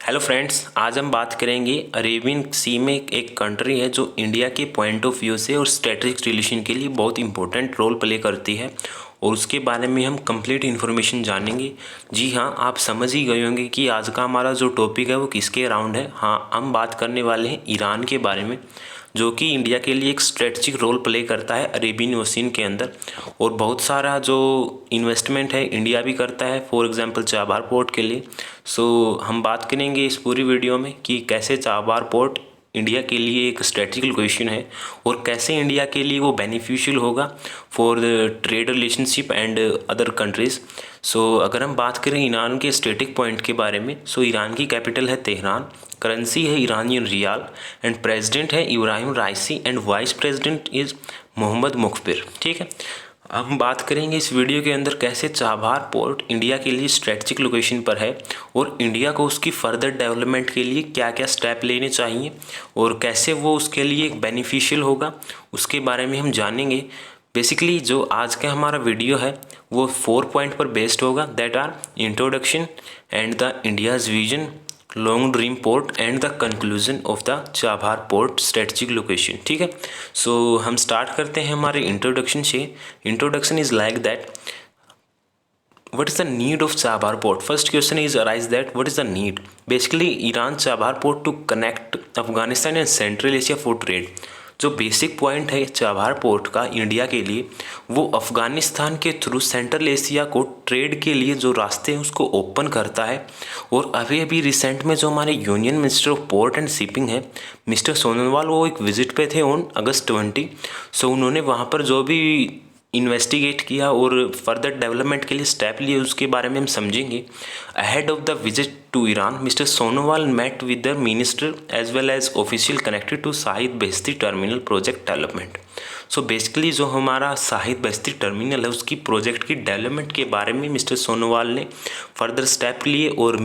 Hello friends, आज हम बात करेंगे अरेबियन सी में एक कंट्री है जो इंडिया के पॉइंट ऑफ व्यू से और स्ट्रेटेजिक रिलेशन के लिए बहुत इंपॉर्टेंट रोल प्ले करती है और उसके बारे में हम कंप्लीट इन्फॉर्मेशन जानेंगे। जी हाँ, आप समझ ही गए होंगे कि आज का हमारा जो टॉपिक है वो किसके अराउंड है। हाँ, हम बात करने वाले हैं ईरान के बारे में, जो कि इंडिया के लिए एक स्ट्रेटजिक रोल प्ले करता है अरेबियन ओशियन के अंदर और बहुत सारा जो इन्वेस्टमेंट है इंडिया भी करता है, फॉर एग्जांपल चाबार पोर्ट के लिए। हम बात करेंगे इस पूरी वीडियो में कि कैसे चाबार पोर्ट इंडिया के लिए एक स्ट्रेटजिक लोकेशन है और कैसे इंडिया के लिए वो बेनिफिशियल होगा for the trade relationship and other countries. अगर हम बात करें ईरान के स्टेटिक पॉइंट के बारे में, ईरान की कैपिटल है तेहरान, करेंसी है ईरानियन रियाल एंड प्रेसिडेंट है Ebrahim Raisi and vice president is Mohammad Mokhber. ठीक है, अब हम बात करेंगे इस वीडियो के अंदर कैसे चाबहार पोर्ट इंडिया के लिए स्ट्रेटजिक लोकेशन पर है और इंडिया को उसकी फर्दर डेवलपमेंट के लिए क्या क्या स्टेप लेने चाहिए और कैसे वो उसके लिए एक बेनिफिशियल होगा, उसके बारे में हम जानेंगे। बेसिकली जो आज का हमारा वीडियो है वो 4 पॉइंट पर बेस्ड होगा, that are introduction and the India's vision, long dream port and the conclusion of the Chabahar port strategic location. ठीक है, हम स्टार्ट करते हैं हमारे इंट्रोडक्शन से। Introduction is like that, what is the need of Chabahar port? First question is arise that what is the need? Basically Iran Chabahar port to connect Afghanistan and Central Asia for trade। जो basic point है Chabahar port का India के लिए, वो अफ़गानिस्तान के through central Asia को trade के लिए जो रास्ते हैं उसको ओपन करता है। और अभी अभी रिसेंट में जो हमारे union minister of port and shipping है मिस्टर सोनोवाल, वो एक विजिट पे थे ऑन अगस्त 20। उन्होंने वहाँ पर जो भी इन्वेस्टिगेट किया और फर्दर डेवलपमेंट के लिए स्टेप लिए उसके बारे में हम समझेंगे। Ahead of the visit to Iran, mister Sonowal met with the minister as well as official connected to Shahid Beheshti terminal project development. Basically जो हमारा शाहिद बेहस्ती टर्मिनल है उसकी प्रोजेक्ट की डेवलपमेंट के बारे में मिस्टर सोनोवाल ने फर्दर स्टेप लिए और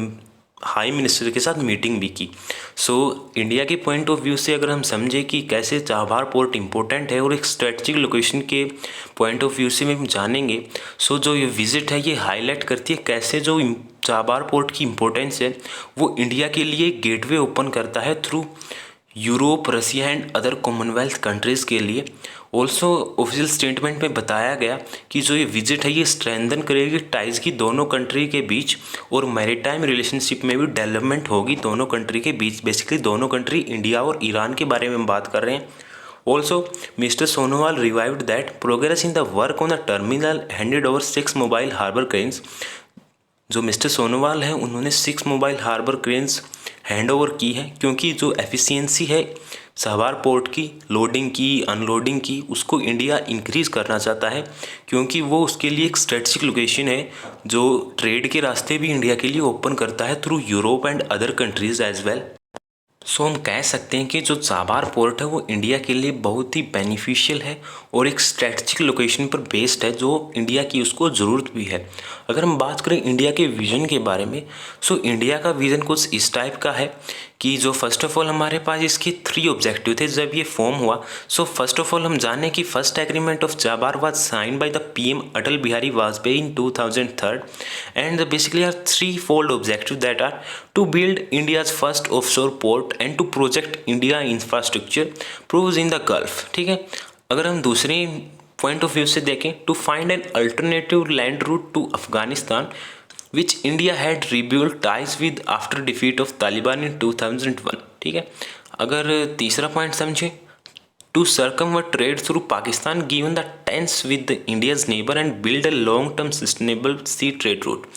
हाई मिनिस्टर के साथ मीटिंग भी की। इंडिया के पॉइंट ऑफ व्यू से अगर हम समझें कि कैसे चाबहार पोर्ट इंपॉर्टेंट है और एक स्ट्रेटजिक लोकेशन के पॉइंट ऑफ व्यू से हम जानेंगे। जो ये विजिट है ये हाईलाइट करती है कैसे जो चाबहार पोर्ट की इम्पोर्टेंस है वो इंडिया के लिए गेटवे ओपन करता है through Europe, Russia and other Commonwealth countries के लिए। ऑल्सो ऑफिशियल स्टेटमेंट में बताया गया कि जो ये विजिट है ये स्ट्रेंथन करेगी टाइज की दोनों कंट्री के बीच और मैरीटाइम रिलेशनशिप में भी डेवलपमेंट होगी दोनों कंट्री के बीच। बेसिकली दोनों कंट्री इंडिया और ईरान के बारे में हम बात कर रहे हैं। Also Mister Sonowal revived that progress in the work on the terminal handed over 6 mobile harbour cranes. जो मिस्टर सोनोवाल हैं उन्होंने 6 mobile harbour cranes hand over की है, क्योंकि जो एफिशिएंसी है चाबहार पोर्ट की लोडिंग की अनलोडिंग की उसको इंडिया इंक्रीज़ करना चाहता है, क्योंकि वो उसके लिए एक स्ट्रेटजिक लोकेशन है जो ट्रेड के रास्ते भी इंडिया के लिए ओपन करता है through Europe and other countries as well. हम कह सकते हैं कि जो चाबहार पोर्ट है वो इंडिया के लिए बहुत ही बेनिफिशियल है और एक स्ट्रेटजिक लोकेशन पर बेस्ड है जो इंडिया की उसको ज़रूरत भी है। अगर हम बात करें इंडिया के विज़न के बारे में, इंडिया का विज़न कुछ इस टाइप का है कि जो फर्स्ट ऑफ ऑल हमारे पास इसके 3 ऑब्जेक्टिव थे जब ये फॉर्म हुआ। फर्स्ट ऑफ ऑल हम जाने कि first agreement of Chabahar was sign by the PM Atal Bihari Vajpayee in 2003 and basically are 3 fold objective that are to build India's first offshore port and to project India infrastructure proves in the Gulf. ठीक है, अगर हम दूसरे point of view से देखें, to find an alternative land route to Afghanistan which India had rebuilt ties with after defeat of Taliban in 2001। ठीक है, अगर तीसरा पॉइंट समझें, to circumvent trade through Pakistan given the tense with India's neighbor and build a long-term sustainable sea trade route।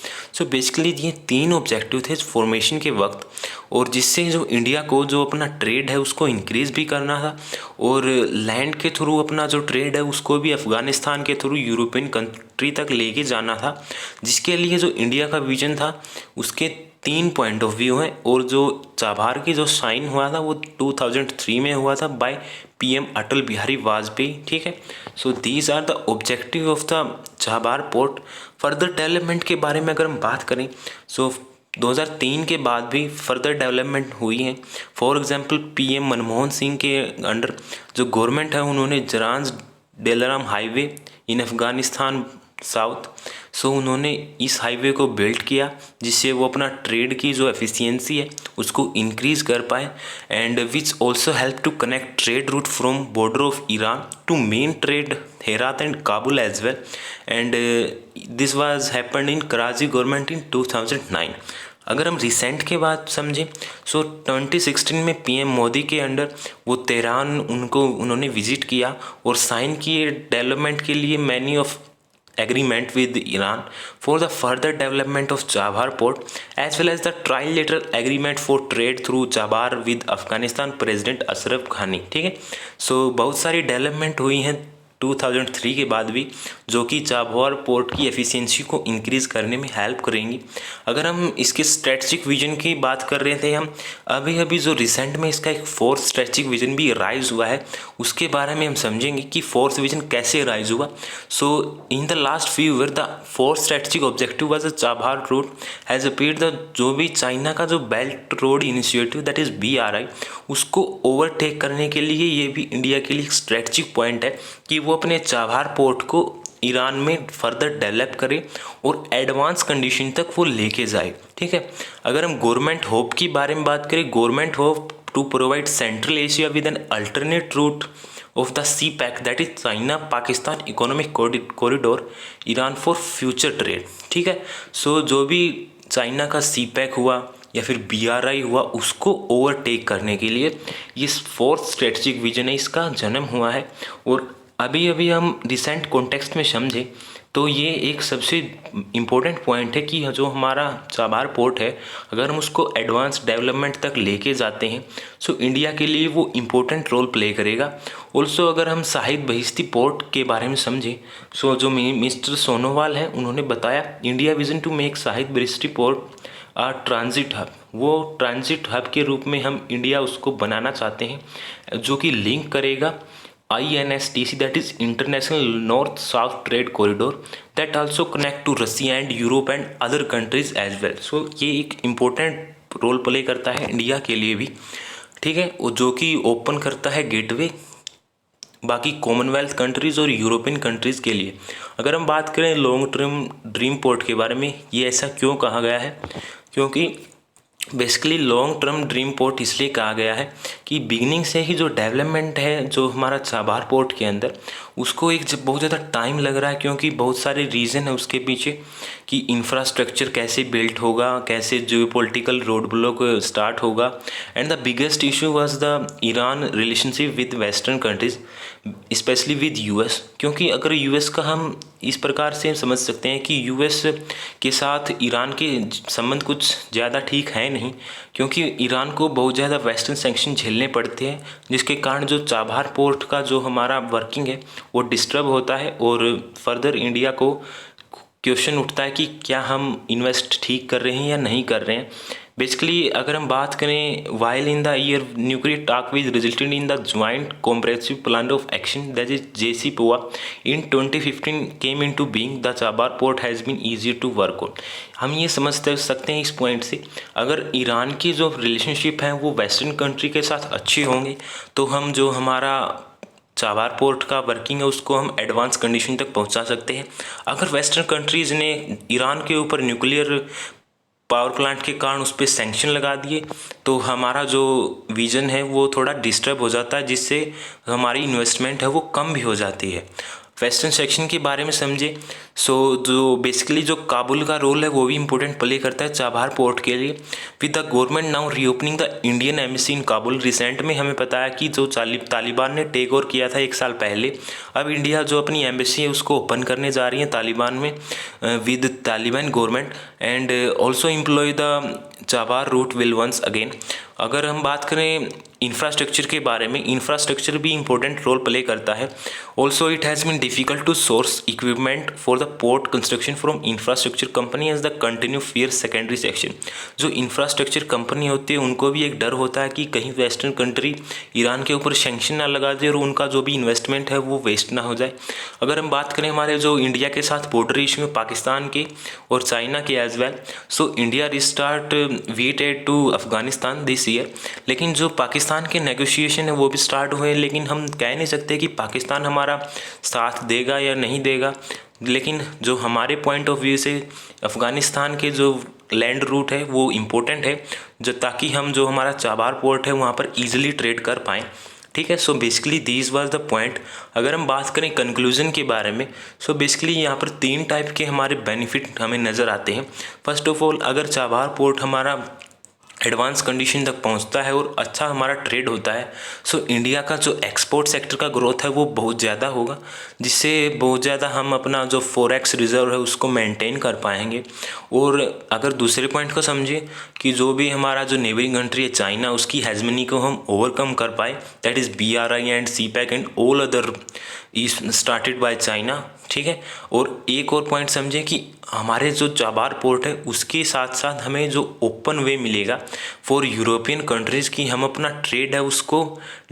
Basically ये 3 objective थे formation के वक्त और जिससे जो इंडिया को जो अपना ट्रेड है उसको इंक्रीज़ भी करना था और लैंड के थ्रू अपना जो ट्रेड है उसको भी अफ़गानिस्तान के थ्रू यूरोपियन कंट्री तक लेके जाना था, जिसके लिए जो इंडिया का विजन था उसके 3 पॉइंट ऑफ व्यू हैं। और जो चाबहार की जो साइन हुआ था वो 2003 में हुआ था बाय पीएम अटल बिहारी वाजपेयी। ठीक है, these are the objective of the Chabahar port. Further development के बारे में अगर हम बात करें, 2003 के बाद भी फर्दर डेवलपमेंट हुई है। For example PM Manmohan Singh के अंडर जो गवर्नमेंट है उन्होंने Zaranj Delaram highway in Afghanistan south. So उन्होंने इस हाईवे को बिल्ड किया जिससे वो अपना ट्रेड की जो एफिशिएंसी है उसको इंक्रीज़ कर पाए, and which also help to connect trade route from border of Iran to main trade Herat and Kabul as well, and this was happened in Karachi government in 2009। अगर हम रिसेंट के बाद समझें, सो 2016 में पीएम मोदी के अंडर वो तेहरान उन्होंने विजिट किया और साइन किए डेवलपमेंट के लिए many of agreement with Iran for the further development of Chabahar port as well as the trilateral agreement for trade through Chabahar with Afghanistan president Ashraf घानी। ठीक है, सो बहुत सारी डेवलपमेंट हुई हैं 2003 के बाद भी, जो कि चाबहार पोर्ट की एफिशिएंसी को इंक्रीज़ करने में हेल्प करेंगी। अगर हम इसके स्ट्रेटजिक विजन की बात कर रहे थे, हम अभी जो रिसेंट में इसका एक फोर्थ स्ट्रेटजिक विजन भी राइज हुआ है, उसके बारे में हम समझेंगे कि फोर्थ विजन कैसे राइज हुआ। So in the last few year the fourth strategic objective was the Chabahar road has appeared the, जो भी चाइना का जो belt road initiative that is BRI, उसको ओवरटेक करने के लिए ये भी इंडिया के लिए स्ट्रेटजिक पॉइंट है कि वो अपने चाबहार पोर्ट को ईरान में फर्दर डेवलप करे और एडवांस कंडीशन तक वो लेके जाए। ठीक है, अगर हम गवर्नमेंट होप की बारे में बात करें, government hope to provide Central Asia with an alternate route of the CPEC that is China Pakistan economic corridor Iran for future trade. ठीक है, सो जो भी चाइना का सी पैक हुआ या फिर BRI हुआ, उसको ओवरटेक करने के लिए ये फोर्थ स्ट्रेटजिक विजन है, इसका जन्म हुआ है। और अभी हम रिसेंट कॉन्टेक्स्ट में समझें तो ये एक सबसे इम्पोर्टेंट पॉइंट है कि जो हमारा चाबहार पोर्ट है, अगर हम उसको एडवांस डेवलपमेंट तक लेके जाते हैं सो इंडिया के लिए वो इम्पोर्टेंट रोल प्ले करेगा। ऑल्सो अगर हम शाहिद बहिश्ती पोर्ट के बारे में समझें, सो जो मिस्टर सोनोवाल हैं उन्होंने बताया India vision to make Shahid Beheshti port transit hub, वो ट्रांजिट हब के रूप में हम इंडिया उसको बनाना चाहते हैं, जो कि लिंक करेगा INSTC that is international north south trade corridor that also connect to Russia and Europe and other countries as well. So ये एक इम्पोर्टेंट रोल प्ले करता है इंडिया के लिए भी। ठीक है, जो कि ओपन करता है गेटवे बाकी कॉमनवेल्थ कंट्रीज़ और यूरोपियन कंट्रीज़ के लिए। अगर हम बात करें लॉन्ग टर्म ड्रीम पोर्ट के बारे में, ये ऐसा क्यों कहा गया है, क्योंकि basically long term dream port इसलिए कहा गया है कि बिगिनिंग से ही जो डेवलपमेंट है जो हमारा चाबहार पोर्ट के अंदर, उसको एक बहुत ज़्यादा टाइम लग रहा है, क्योंकि बहुत सारे रीज़न है उसके पीछे कि इंफ्रास्ट्रक्चर कैसे बिल्ट होगा, कैसे जो पॉलिटिकल रोड ब्लॉक स्टार्ट होगा, and the biggest issue was the Iran relationship with western countries specially with US। क्योंकि अगर US का हम इस प्रकार से समझ सकते हैं कि US के साथ ईरान के संबंध कुछ ज़्यादा ठीक है नहीं, क्योंकि ईरान को बहुत ज़्यादा वेस्टर्न सैंक्शन झेलने पड़ते हैं, जिसके कारण जो चाबहार पोर्ट का जो हमारा वर्किंग है वो डिस्टर्ब होता है, और फर्दर इंडिया को क्वेश्चन उठता है कि क्या हम इन्वेस्ट ठीक कर रहे हैं या नहीं कर रहे हैं। बेसिकली अगर हम बात करें, while in the year nuclear talk which resulted in the joint comprehensive plan of action that is JCPOA in 2015 came into being, the Chabahar port has been easier to work on. हम ये समझ सकते हैं इस point से, अगर Iran की जो रिलेशनशिप है वो वेस्टर्न कंट्री के साथ अच्छे होंगे तो हम जो हमारा चाबहार पोर्ट का वर्किंग है उसको हम एडवांस कंडीशन तक पहुंचा सकते हैं। अगर वेस्टर्न कंट्रीज़ ने ईरान के ऊपर न्यूक्लियर पावर प्लांट के कारण उस पर सैंक्शन लगा दिए तो हमारा जो विज़न है वो थोड़ा डिस्टर्ब हो जाता है, जिससे हमारी इन्वेस्टमेंट है वो कम भी हो जाती है। वेस्टर्न सेक्शन के बारे में समझे, सो जो बेसिकली जो काबुल का रोल है वो भी इम्पोर्टेंट प्ले करता है चाबहार पोर्ट के लिए। With the government now reopening the Indian embassy in Kabul, recent में हमें पता है कि जो तालिबान ने टेक ओवर किया था 1 साल पहले, अब इंडिया जो अपनी एम्बेसी है उसको ओपन करने जा रही है तालिबान में with Taliban government, and also employ the Chabahar route will once again. अगर हम बात करें इंफ्रास्ट्रक्चर के बारे में, इंफ्रास्ट्रक्चर भी इंपॉर्टेंट रोल प्ले करता है। Also it has been difficult to source equipment for the port construction from infrastructure company as the continue fear secondary section. जो इंफ्रास्ट्रक्चर कंपनी होती है उनको भी एक डर होता है कि कहीं वेस्टर्न कंट्री ईरान के ऊपर सैंक्शन ना लगा दे और उनका जो भी इन्वेस्टमेंट है वो वेस्ट ना हो जाए। अगर हम बात करें हमारे जो इंडिया के साथ बॉर्डर इशू में पाकिस्तान के और चाइना के as well, so India restart VTAD to Afghanistan this year, लेकिन जो पाकिस्तान के नेगोशिएशन है वो भी स्टार्ट हुए, लेकिन हम कह नहीं सकते कि पाकिस्तान हमारा साथ देगा या नहीं देगा। लेकिन जो हमारे पॉइंट ऑफ व्यू से अफ़गानिस्तान के जो लैंड रूट है वो इम्पोर्टेंट है, जो ताकि हम जो हमारा चाबार पोर्ट है वहाँ पर ईजिली ट्रेड कर पाएँ। ठीक है, so basically this was the point. अगर हम बात करें कंक्लूजन के बारे में, सो बेसिकली यहाँ पर 3 टाइप के हमारे बेनिफिट हमें नज़र आते हैं। फर्स्ट ऑफ ऑल, अगर चाबार पोर्ट हमारा एडवांस कंडीशन तक पहुंचता है और अच्छा हमारा ट्रेड होता है, सो इंडिया का जो एक्सपोर्ट सेक्टर का ग्रोथ है वो बहुत ज़्यादा होगा, जिससे बहुत ज़्यादा हम अपना जो फॉरेक्स रिजर्व है उसको मेंटेन कर पाएंगे। और अगर दूसरे पॉइंट को समझिए कि जो भी हमारा जो नेबरिंग कंट्री है चाइना, उसकी हेजमनी को हम ओवरकम कर पाए, that is BRI and CPEC and all other is started by China. ठीक है, और एक और पॉइंट समझें कि हमारे जो चाबार पोर्ट है उसके साथ साथ हमें जो ओपन वे मिलेगा फॉर यूरोपियन कंट्रीज़ की हम अपना ट्रेड है उसको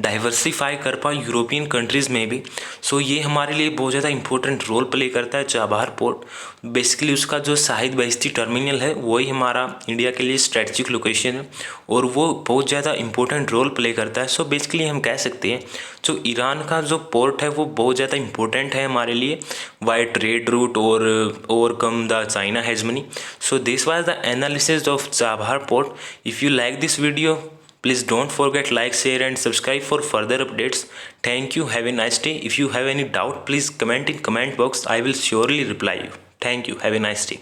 डाइवर्सिफाई कर पाए यूरोपियन कंट्रीज़ में भी। सो ये हमारे लिए बहुत ज़्यादा इंपॉर्टेंट रोल प्ले करता है चाबार पोर्ट। बेसिकली उसका जो शाहिद बहिश्ती टर्मिनल है वही हमारा इंडिया के लिए स्ट्रेटजिक लोकेशन है और वो बहुत ज़्यादा इंपॉर्टेंट रोल प्ले करता है। सो बेसिकली हम कह सकते हैं जो ईरान का जो पोर्ट है वो बहुत ज़्यादा इंपॉर्टेंट है हमारे लिए वाई ट्रेड रूट और overcome the China hegemony. So this was the analysis of Chabahar port. If you like this video, please don't forget like, share and subscribe for further updates. Thank you. Have a nice day. If you have any doubt, please comment in comment box. I will surely reply you. Thank you. Have a nice day.